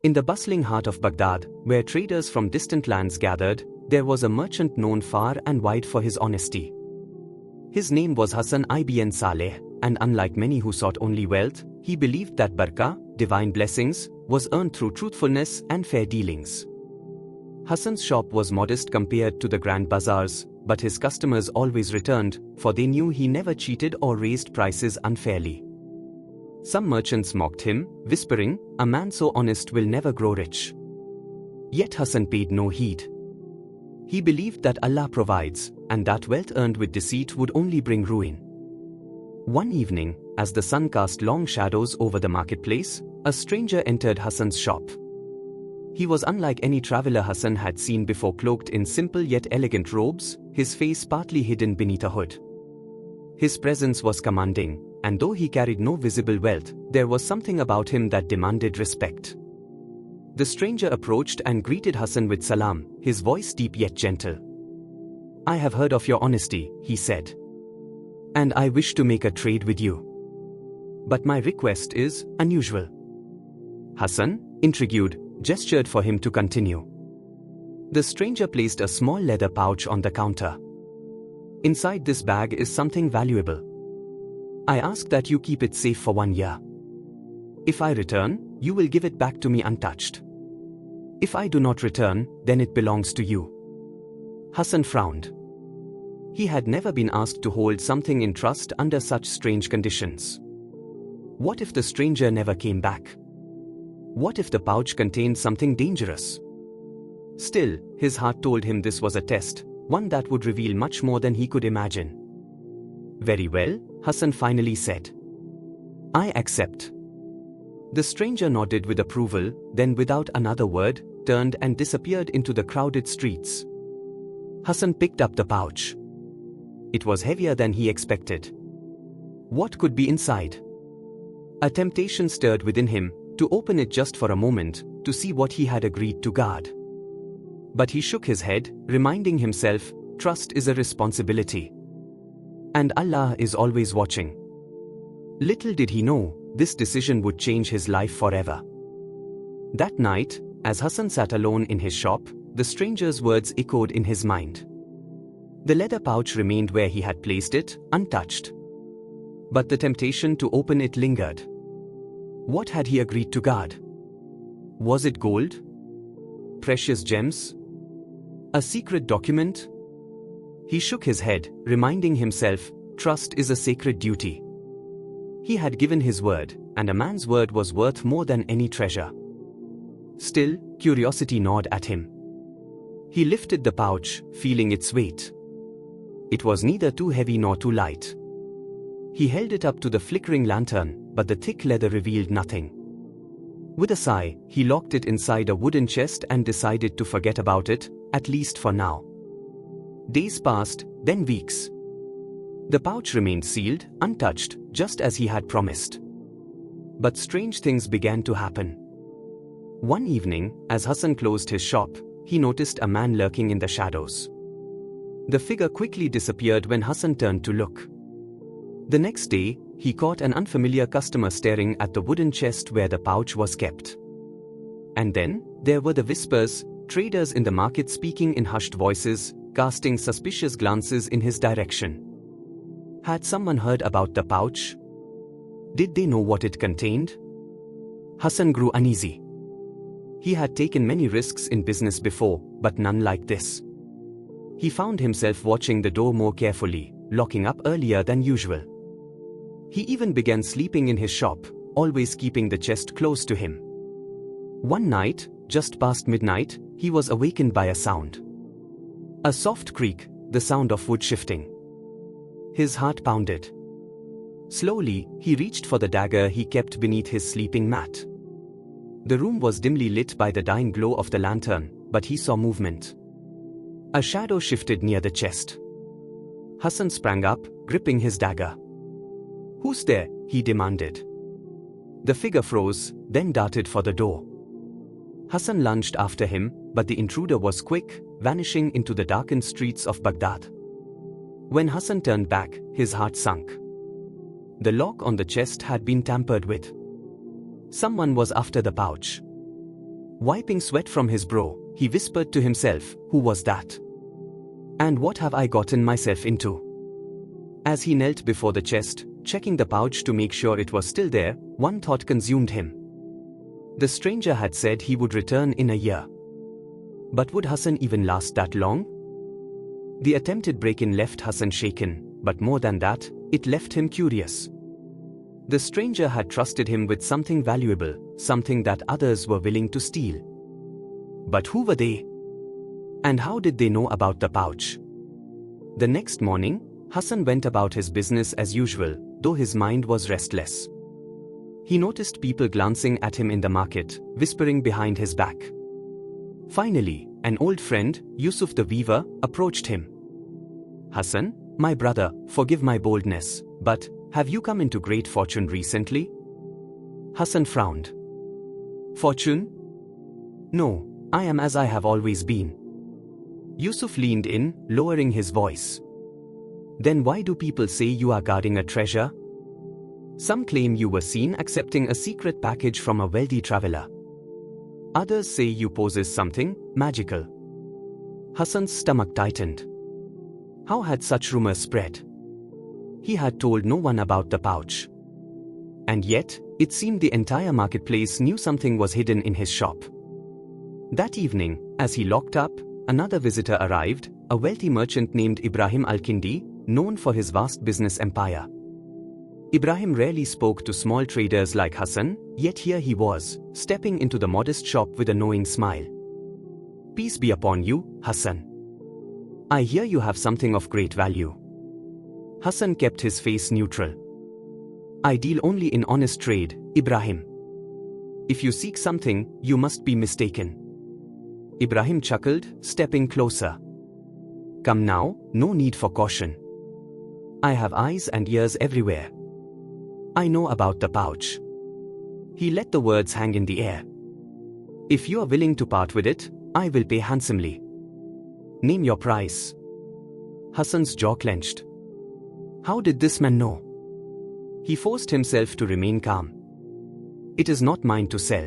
In the bustling heart of Baghdad, where traders from distant lands gathered, there was a merchant known far and wide for his honesty. His name was Hassan ibn Saleh, and unlike many who sought only wealth, he believed that barakah, divine blessings, was earned through truthfulness and fair dealings. Hassan's shop was modest compared to the grand bazaars, but his customers always returned, for they knew he never cheated or raised prices unfairly. Some merchants mocked him, whispering, "A man so honest will never grow rich." Yet Hassan paid no heed. He believed that Allah provides, and that wealth earned with deceit would only bring ruin. One evening, as the sun cast long shadows over the marketplace, a stranger entered Hassan's shop. He was unlike any traveler Hassan had seen before, cloaked in simple yet elegant robes, his face partly hidden beneath a hood. His presence was commanding, and though he carried no visible wealth, there was something about him that demanded respect. The stranger approached and greeted Hassan with salam, his voice deep yet gentle. "I have heard of your honesty," he said, "and I wish to make a trade with you. But my request is unusual." Hassan, intrigued, gestured for him to continue. The stranger placed a small leather pouch on the counter. "Inside this bag is something valuable. I ask that you keep it safe for 1 year. If I return, you will give it back to me untouched. If I do not return, then it belongs to you." Hassan frowned. He had never been asked to hold something in trust under such strange conditions. What if the stranger never came back? What if the pouch contained something dangerous? Still, his heart told him this was a test, one that would reveal much more than he could imagine. "Very well," Hassan finally said. "I accept." The stranger nodded with approval, then without another word, turned and disappeared into the crowded streets. Hassan picked up the pouch. It was heavier than he expected. What could be inside? A temptation stirred within him, to open it just for a moment, to see what he had agreed to guard. But he shook his head, reminding himself, trust is a responsibility. And Allah is always watching. Little did he know, this decision would change his life forever. That night, as Hassan sat alone in his shop, the stranger's words echoed in his mind. The leather pouch remained where he had placed it, untouched. But the temptation to open it lingered. What had he agreed to guard? Was it gold? Precious gems? A secret document? He shook his head, reminding himself, trust is a sacred duty. He had given his word, and a man's word was worth more than any treasure. Still, curiosity gnawed at him. He lifted the pouch, feeling its weight. It was neither too heavy nor too light. He held it up to the flickering lantern, but the thick leather revealed nothing. With a sigh, he locked it inside a wooden chest and decided to forget about it, at least for now. Days passed, then weeks. The pouch remained sealed, untouched, just as he had promised. But strange things began to happen. One evening, as Hassan closed his shop, he noticed a man lurking in the shadows. The figure quickly disappeared when Hassan turned to look. The next day, he caught an unfamiliar customer staring at the wooden chest where the pouch was kept. And then, there were the whispers, traders in the market speaking in hushed voices, casting suspicious glances in his direction. Had someone heard about the pouch? Did they know what it contained? Hassan grew uneasy. He had taken many risks in business before, but none like this. He found himself watching the door more carefully, locking up earlier than usual. He even began sleeping in his shop, always keeping the chest close to him. One night, just past midnight, he was awakened by a sound. A soft creak, the sound of wood shifting. His heart pounded. Slowly, he reached for the dagger he kept beneath his sleeping mat. The room was dimly lit by the dying glow of the lantern, but he saw movement. A shadow shifted near the chest. Hassan sprang up, gripping his dagger. "Who's there?" he demanded. The figure froze, then darted for the door. Hassan lunged after him, but the intruder was quick, vanishing into the darkened streets of Baghdad. When Hassan turned back, his heart sunk. The lock on the chest had been tampered with. Someone was after the pouch. Wiping sweat from his brow, he whispered to himself, "Who was that? And what have I gotten myself into?" As he knelt before the chest, checking the pouch to make sure it was still there, one thought consumed him. The stranger had said he would return in a year. But would Hassan even last that long? The attempted break-in left Hassan shaken, but more than that, it left him curious. The stranger had trusted him with something valuable, something that others were willing to steal. But who were they? And how did they know about the pouch? The next morning, Hassan went about his business as usual, though his mind was restless. He noticed people glancing at him in the market, whispering behind his back. Finally, an old friend, Yusuf the weaver, approached him. "Hassan, my brother, forgive my boldness, but have you come into great fortune recently?" Hassan frowned. "Fortune? No, I am as I have always been." Yusuf leaned in, lowering his voice. "Then why do people say you are guarding a treasure? Some claim you were seen accepting a secret package from a wealthy traveler. Others say you possess something magical." Hassan's stomach tightened. How had such rumors spread? He had told no one about the pouch. And yet, it seemed the entire marketplace knew something was hidden in his shop. That evening, as he locked up, another visitor arrived, a wealthy merchant named Ibrahim al-Kindi, known for his vast business empire. Ibrahim rarely spoke to small traders like Hassan, yet here he was, stepping into the modest shop with a knowing smile. "Peace be upon you, Hassan. I hear you have something of great value." Hassan kept his face neutral. "I deal only in honest trade, Ibrahim. If you seek something, you must be mistaken." Ibrahim chuckled, stepping closer. "Come now, no need for caution. I have eyes and ears everywhere. I know about the pouch." He let the words hang in the air. "If you are willing to part with it, I will pay handsomely. Name your price." Hassan's jaw clenched. How did this man know? He forced himself to remain calm. "It is not mine to sell."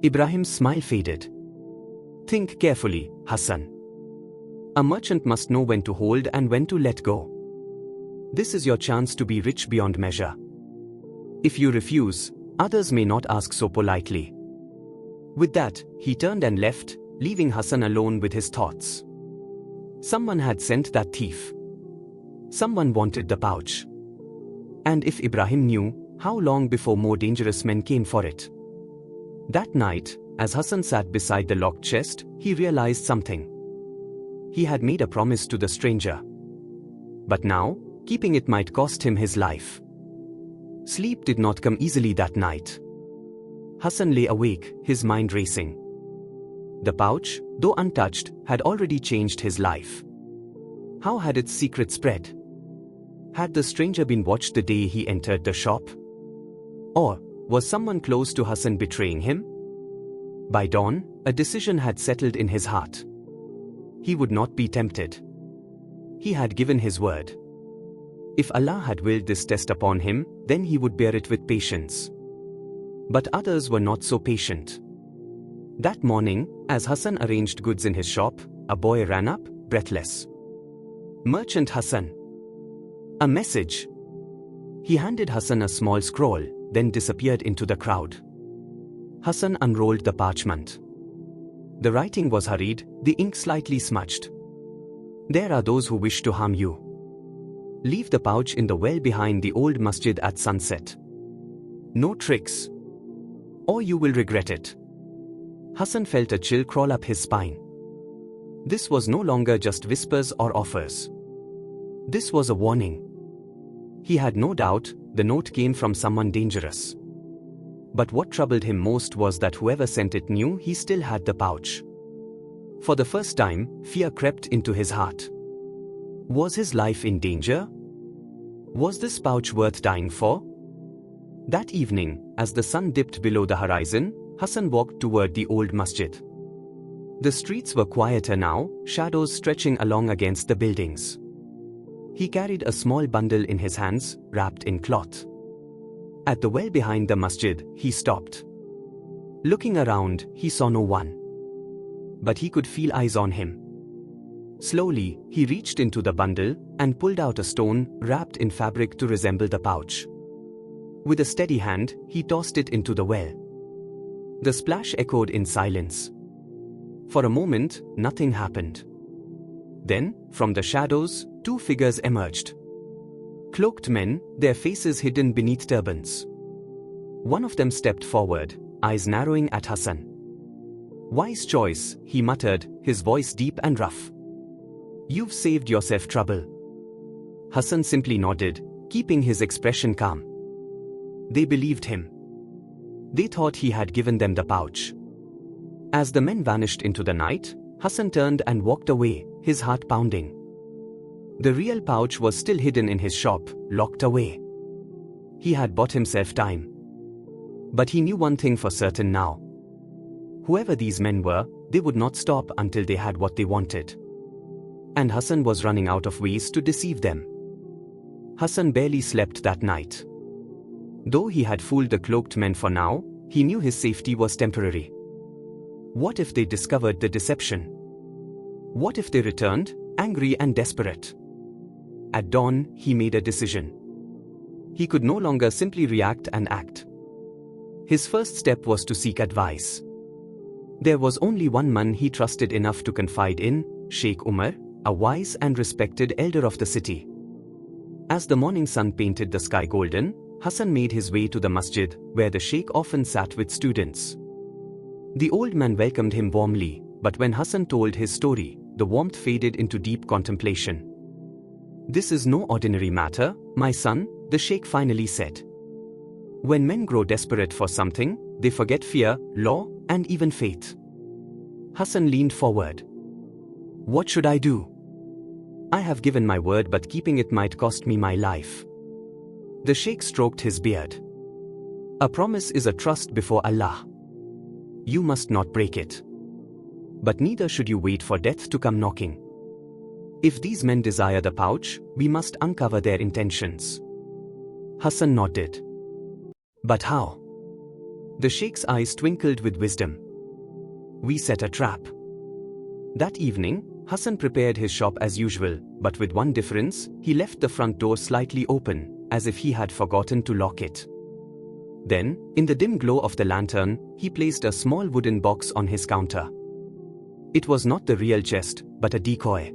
Ibrahim's smile faded. "Think carefully, Hassan. A merchant must know when to hold and when to let go. This is your chance to be rich beyond measure. If you refuse, others may not ask so politely." With that, he turned and left, leaving Hassan alone with his thoughts. Someone had sent that thief. Someone wanted the pouch. And if Ibrahim knew, how long before more dangerous men came for it? That night, as Hassan sat beside the locked chest, he realized something. He had made a promise to the stranger. But now, keeping it might cost him his life. Sleep did not come easily that night. Hassan lay awake, his mind racing. The pouch, though untouched, had already changed his life. How had its secret spread? Had the stranger been watched the day he entered the shop? Or was someone close to Hassan betraying him? By dawn, a decision had settled in his heart. He would not be tempted. He had given his word. If Allah had willed this test upon him, then he would bear it with patience. But others were not so patient. That morning, as Hassan arranged goods in his shop, a boy ran up, breathless. "Merchant Hassan." "A message." He handed Hassan a small scroll, then disappeared into the crowd. Hassan unrolled the parchment. The writing was hurried, the ink slightly smudged. "There are those who wish to harm you. Leave the pouch in the well behind the old masjid at sunset. No tricks, or you will regret it." Hassan felt a chill crawl up his spine. This was no longer just whispers or offers. This was a warning. He had no doubt the note came from someone dangerous. But what troubled him most was that whoever sent it knew he still had the pouch. For the first time, fear crept into his heart. Was his life in danger? Was this pouch worth dying for? That evening, as the sun dipped below the horizon, Hassan walked toward the old masjid. The streets were quieter now, shadows stretching along against the buildings. He carried a small bundle in his hands, wrapped in cloth. At the well behind the masjid, he stopped. Looking around, he saw no one. But he could feel eyes on him. Slowly, he reached into the bundle and pulled out a stone wrapped in fabric to resemble the pouch. With a steady hand, he tossed it into the well. The splash echoed in silence. For a moment, nothing happened. Then, from the shadows, two figures emerged. Cloaked men, their faces hidden beneath turbans. One of them stepped forward, eyes narrowing at Hassan. "Wise choice," he muttered, his voice deep and rough. "You've saved yourself trouble." Hassan simply nodded, keeping his expression calm. They believed him. They thought he had given them the pouch. As the men vanished into the night, Hassan turned and walked away, his heart pounding. The real pouch was still hidden in his shop, locked away. He had bought himself time. But he knew one thing for certain now. Whoever these men were, they would not stop until they had what they wanted. And Hassan was running out of ways to deceive them. Hassan barely slept that night. Though he had fooled the cloaked men for now, he knew his safety was temporary. What if they discovered the deception? What if they returned, angry and desperate? At dawn, he made a decision. He could no longer simply react and act. His first step was to seek advice. There was only one man he trusted enough to confide in, Sheikh Umar, a wise and respected elder of the city. As the morning sun painted the sky golden, Hassan made his way to the masjid, where the sheikh often sat with students. The old man welcomed him warmly, but when Hassan told his story, the warmth faded into deep contemplation. "This is no ordinary matter, my son," the sheikh finally said. "When men grow desperate for something, they forget fear, law, and even faith." Hassan leaned forward. "What should I do? I have given my word, but keeping it might cost me my life." The sheikh stroked his beard. "A promise is a trust before Allah. You must not break it. But neither should you wait for death to come knocking. If these men desire the pouch, we must uncover their intentions." Hassan nodded. "But how?" The sheikh's eyes twinkled with wisdom. "We set a trap." That evening, Hassan prepared his shop as usual, but with one difference, he left the front door slightly open, as if he had forgotten to lock it. Then, in the dim glow of the lantern, he placed a small wooden box on his counter. It was not the real chest, but a decoy.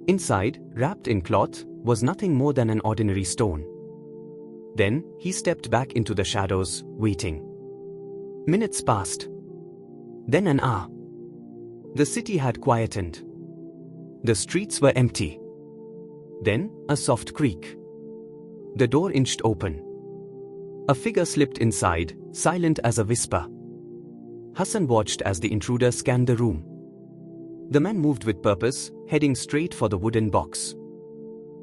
Inside, wrapped in cloth, was nothing more than an ordinary stone. Then, he stepped back into the shadows, waiting. Minutes passed. Then an hour. The city had quietened. The streets were empty. Then, a soft creak. The door inched open. A figure slipped inside, silent as a whisper. Hassan watched as the intruder scanned the room. The man moved with purpose, heading straight for the wooden box.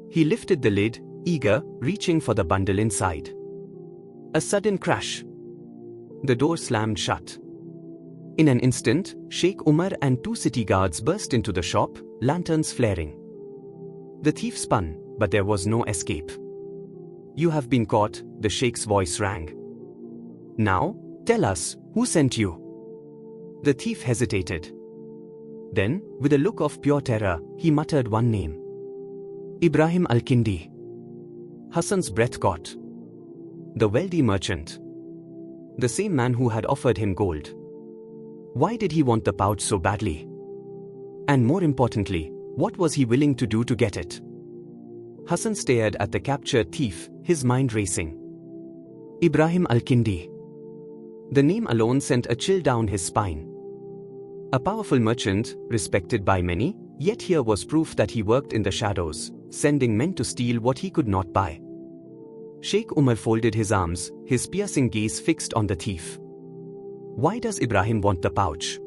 He lifted the lid, eager, reaching for the bundle inside. A sudden crash. The door slammed shut. In an instant, Sheikh Umar and two city guards burst into the shop, lanterns flaring. The thief spun, but there was no escape. "You have been caught," the sheikh's voice rang. "Now, tell us, who sent you?" The thief hesitated. Then, with a look of pure terror, he muttered one name. "Ibrahim al-Kindi." Hassan's breath caught. The wealthy merchant. The same man who had offered him gold. Why did he want the pouch so badly? And more importantly, what was he willing to do to get it? Hassan stared at the captured thief, his mind racing. Ibrahim al-Kindi. The name alone sent a chill down his spine. A powerful merchant, respected by many, yet here was proof that he worked in the shadows, sending men to steal what he could not buy. Sheikh Umar folded his arms, his piercing gaze fixed on the thief. Why does Ibrahim want the pouch?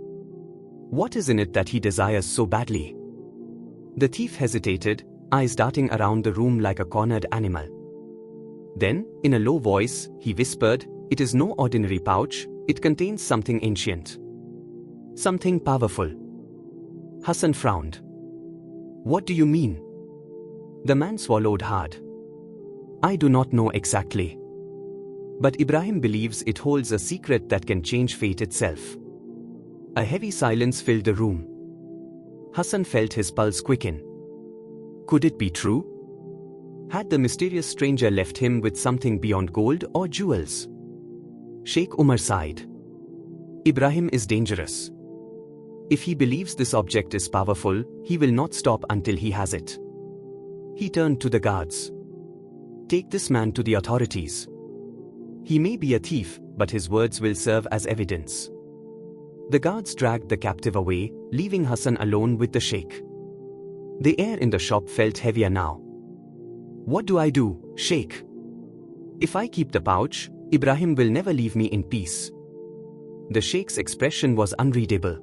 What is in it that he desires so badly? The thief hesitated, eyes darting around the room like a cornered animal. Then, in a low voice, he whispered, "It is no ordinary pouch, it contains something ancient. Something powerful." Hassan frowned. "What do you mean?" The man swallowed hard. "I do not know exactly. But Ibrahim believes it holds a secret that can change fate itself. A heavy silence filled the room. Hassan felt his pulse quicken. Could it be true? Had the mysterious stranger left him with something beyond gold or jewels? Sheikh Umar sighed. Ibrahim is dangerous. If he believes this object is powerful, he will not stop until he has it. He turned to the guards. Take this man to the authorities. He may be a thief, but his words will serve as evidence. The guards dragged the captive away, leaving Hassan alone with the sheikh. The air in the shop felt heavier now. What do I do, Sheikh? If I keep the pouch, Ibrahim will never leave me in peace. The sheikh's expression was unreadable.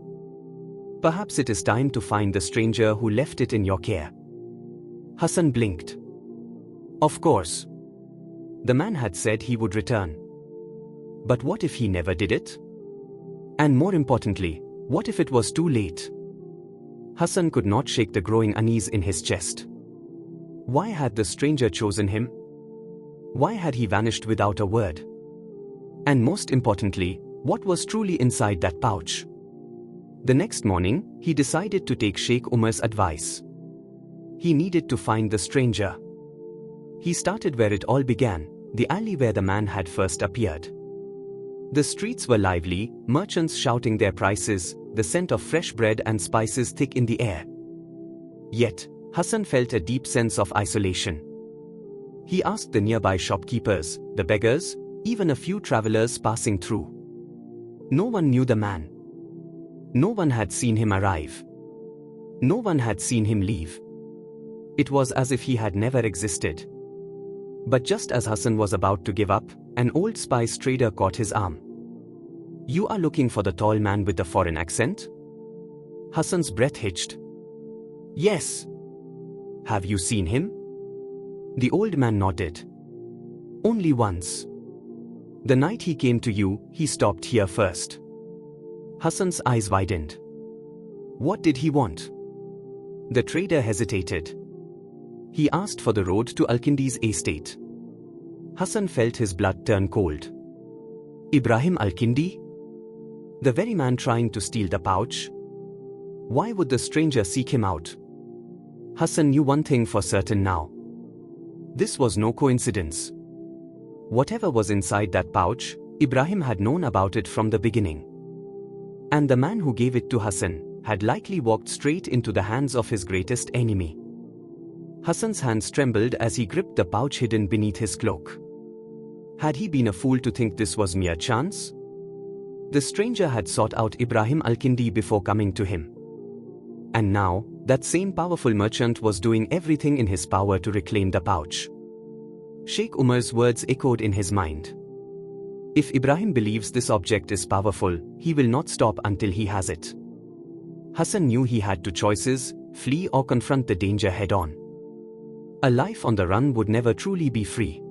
Perhaps it is time to find the stranger who left it in your care. Hassan blinked. Of course. The man had said he would return. But what if he never did it? And more importantly, what if it was too late? Hassan could not shake the growing unease in his chest. Why had the stranger chosen him? Why had he vanished without a word? And most importantly, what was truly inside that pouch? The next morning, he decided to take Sheikh Umar's advice. He needed to find the stranger. He started where it all began, the alley where the man had first appeared. The streets were lively, merchants shouting their prices, the scent of fresh bread and spices thick in the air. Yet, Hassan felt a deep sense of isolation. He asked the nearby shopkeepers, the beggars, even a few travelers passing through. No one knew the man. No one had seen him arrive. No one had seen him leave. It was as if he had never existed. But just as Hassan was about to give up, an old spice trader caught his arm. You are looking for the tall man with the foreign accent? Hassan's breath hitched. Yes. Have you seen him? The old man nodded. Only once. The night he came to you, he stopped here first. Hassan's eyes widened. What did he want? The trader hesitated. He asked for the road to Al-Kindi's estate. Hassan felt his blood turn cold. Ibrahim Al-Kindi? The very man trying to steal the pouch? Why would the stranger seek him out? Hassan knew one thing for certain now. This was no coincidence. Whatever was inside that pouch, Ibrahim had known about it from the beginning. And the man who gave it to Hassan had likely walked straight into the hands of his greatest enemy. Hassan's hands trembled as he gripped the pouch hidden beneath his cloak. Had he been a fool to think this was mere chance? The stranger had sought out Ibrahim Al-Kindi before coming to him. And now, that same powerful merchant was doing everything in his power to reclaim the pouch. Sheikh Umar's words echoed in his mind. If Ibrahim believes this object is powerful, he will not stop until he has it. Hassan knew he had two choices: flee or confront the danger head-on. A life on the run would never truly be free.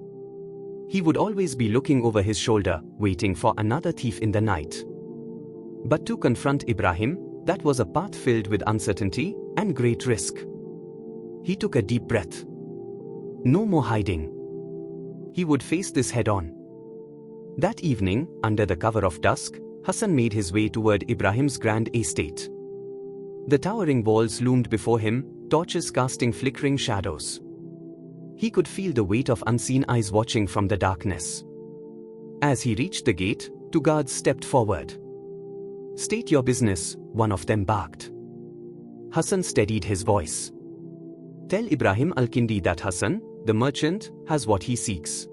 He would always be looking over his shoulder, waiting for another thief in the night. But to confront Ibrahim, that was a path filled with uncertainty and great risk. He took a deep breath. No more hiding. He would face this head-on. That evening, under the cover of dusk, Hassan made his way toward Ibrahim's grand estate. The towering walls loomed before him, torches casting flickering shadows. He could feel the weight of unseen eyes watching from the darkness. As he reached the gate, two guards stepped forward. State your business, one of them barked. Hassan steadied his voice. Tell Ibrahim Al-Kindi that Hassan, the merchant, has what he seeks.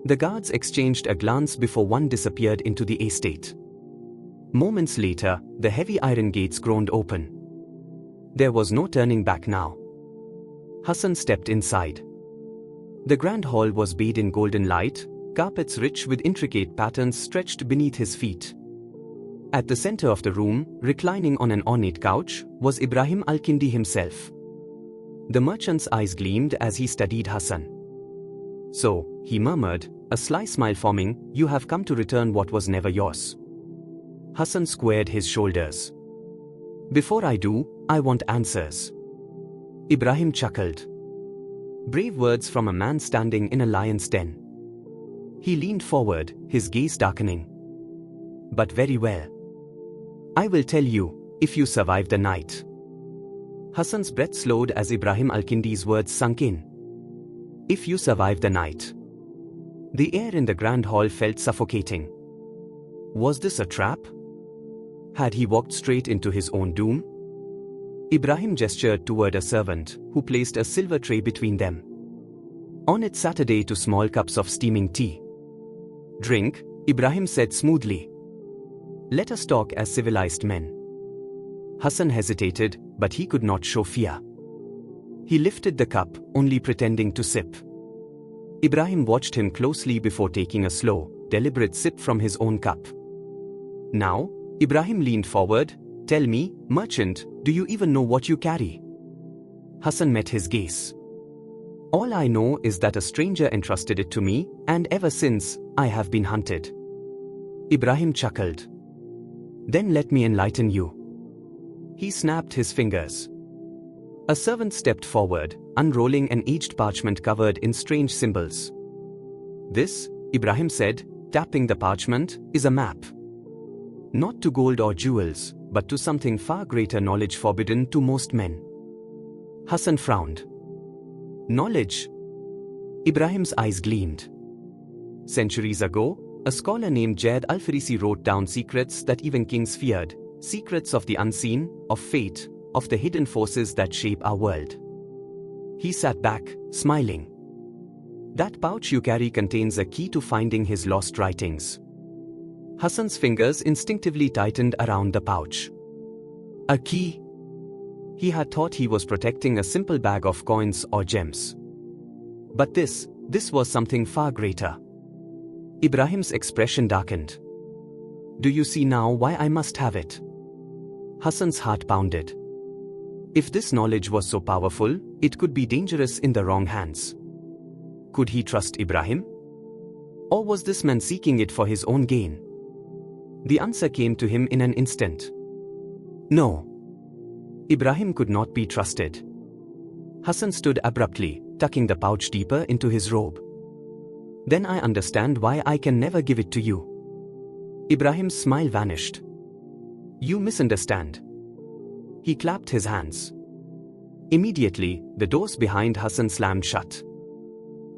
The guards exchanged a glance before one disappeared into the estate. Moments later, the heavy iron gates groaned open. There was no turning back now. Hassan stepped inside. The grand hall was bathed in golden light, carpets rich with intricate patterns stretched beneath his feet. At the center of the room, reclining on an ornate couch, was Ibrahim Al-Kindi himself. The merchant's eyes gleamed as he studied Hassan. So, he murmured, a sly smile forming, you have come to return what was never yours. Hassan squared his shoulders. Before I do, I want answers. Ibrahim chuckled. Brave words from a man standing in a lion's den. He leaned forward, his gaze darkening. But very well. I will tell you, if you survive the night. Hassan's breath slowed as Ibrahim al-Kindi's words sunk in. If you survive the night. The air in the grand hall felt suffocating. Was this a trap? Had he walked straight into his own doom? Ibrahim gestured toward a servant, who placed a silver tray between them. On it sat a day 2 small cups of steaming tea. Drink, Ibrahim said smoothly. Let us talk as civilized men. Hassan hesitated, but he could not show fear. He lifted the cup, only pretending to sip. Ibrahim watched him closely before taking a slow, deliberate sip from his own cup. Now, Ibrahim leaned forward. Tell me, merchant, do you even know what you carry? Hassan met his gaze. All I know is that a stranger entrusted it to me, and ever since, I have been hunted. Ibrahim chuckled. Then let me enlighten you. He snapped his fingers. A servant stepped forward, unrolling an aged parchment covered in strange symbols. This, Ibrahim said, tapping the parchment, is a map. Not to gold or jewels, but to something far greater, knowledge forbidden to most men. Hassan frowned. Knowledge? Ibrahim's eyes gleamed. Centuries ago, a scholar named Jad al-Farisi wrote down secrets that even kings feared, secrets of the unseen, of fate, of the hidden forces that shape our world. He sat back, smiling. That pouch you carry contains a key to finding his lost writings. Hassan's fingers instinctively tightened around the pouch. A key? He had thought he was protecting a simple bag of coins or gems. But this was something far greater. Ibrahim's expression darkened. Do you see now why I must have it? Hassan's heart pounded. If this knowledge was so powerful, it could be dangerous in the wrong hands. Could he trust Ibrahim? Or was this man seeking it for his own gain? The answer came to him in an instant. No. Ibrahim could not be trusted. Hassan stood abruptly, tucking the pouch deeper into his robe. Then I understand why I can never give it to you. Ibrahim's smile vanished. You misunderstand. He clapped his hands. Immediately, the doors behind Hassan slammed shut.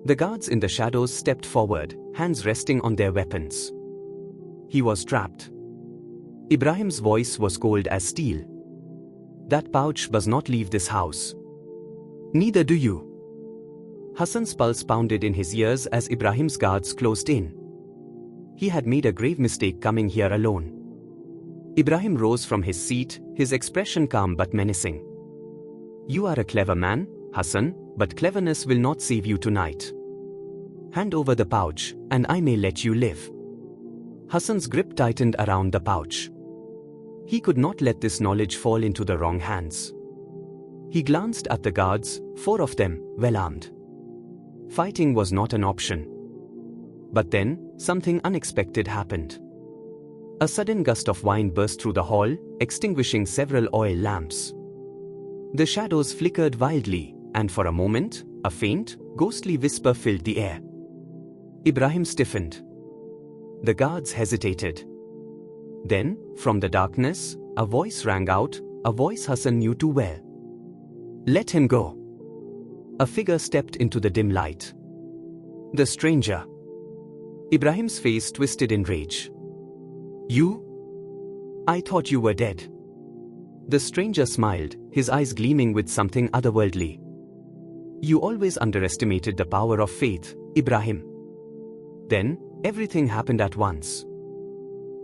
The guards in the shadows stepped forward, hands resting on their weapons. He was trapped. Ibrahim's voice was cold as steel. That pouch does not leave this house. Neither do you. Hassan's pulse pounded in his ears as Ibrahim's guards closed in. He had made a grave mistake coming here alone. Ibrahim rose from his seat, his expression calm but menacing. You are a clever man, Hassan, but cleverness will not save you tonight. Hand over the pouch, and I may let you live. Hassan's grip tightened around the pouch. He could not let this knowledge fall into the wrong hands. He glanced at the guards, 4 of them, well armed. Fighting was not an option. But then, something unexpected happened. A sudden gust of wind burst through the hall, extinguishing several oil lamps. The shadows flickered wildly, and for a moment, a faint, ghostly whisper filled the air. Ibrahim stiffened. The guards hesitated. Then, from the darkness, a voice rang out, a voice Hassan knew too well. Let him go. A figure stepped into the dim light. The stranger. Ibrahim's face twisted in rage. You? I thought you were dead. The stranger smiled, his eyes gleaming with something otherworldly. You always underestimated the power of faith, Ibrahim. Then, everything happened at once.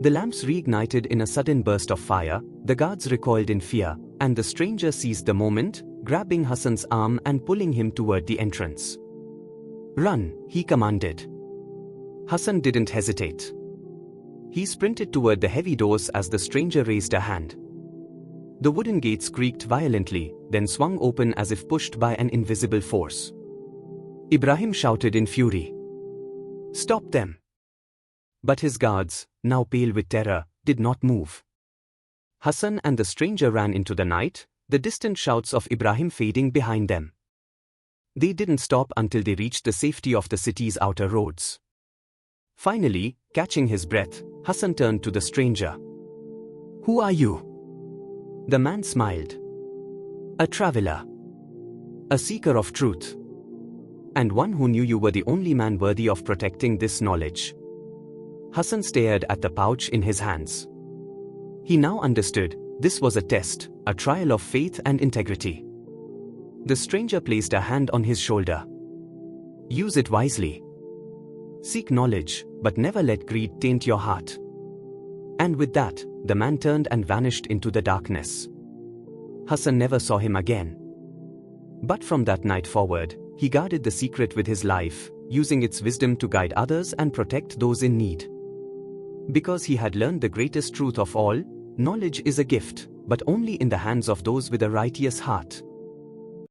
The lamps reignited in a sudden burst of fire, the guards recoiled in fear, and the stranger seized the moment, grabbing Hassan's arm and pulling him toward the entrance. Run, he commanded. Hassan didn't hesitate. He sprinted toward the heavy doors as the stranger raised a hand. The wooden gates creaked violently, then swung open as if pushed by an invisible force. Ibrahim shouted in fury. Stop them! But his guards, now pale with terror, did not move. Hassan and the stranger ran into the night, the distant shouts of Ibrahim fading behind them. They didn't stop until they reached the safety of the city's outer roads. Finally, catching his breath, Hassan turned to the stranger. "Who are you?" The man smiled. "A traveler. A seeker of truth. And one who knew you were the only man worthy of protecting this knowledge." Hassan stared at the pouch in his hands. He now understood, this was a test, a trial of faith and integrity. The stranger placed a hand on his shoulder. "Use it wisely. Seek knowledge, but never let greed taint your heart." And with that, the man turned and vanished into the darkness. Hassan never saw him again. But from that night forward, he guarded the secret with his life, using its wisdom to guide others and protect those in need. Because he had learned the greatest truth of all, knowledge is a gift, but only in the hands of those with a righteous heart.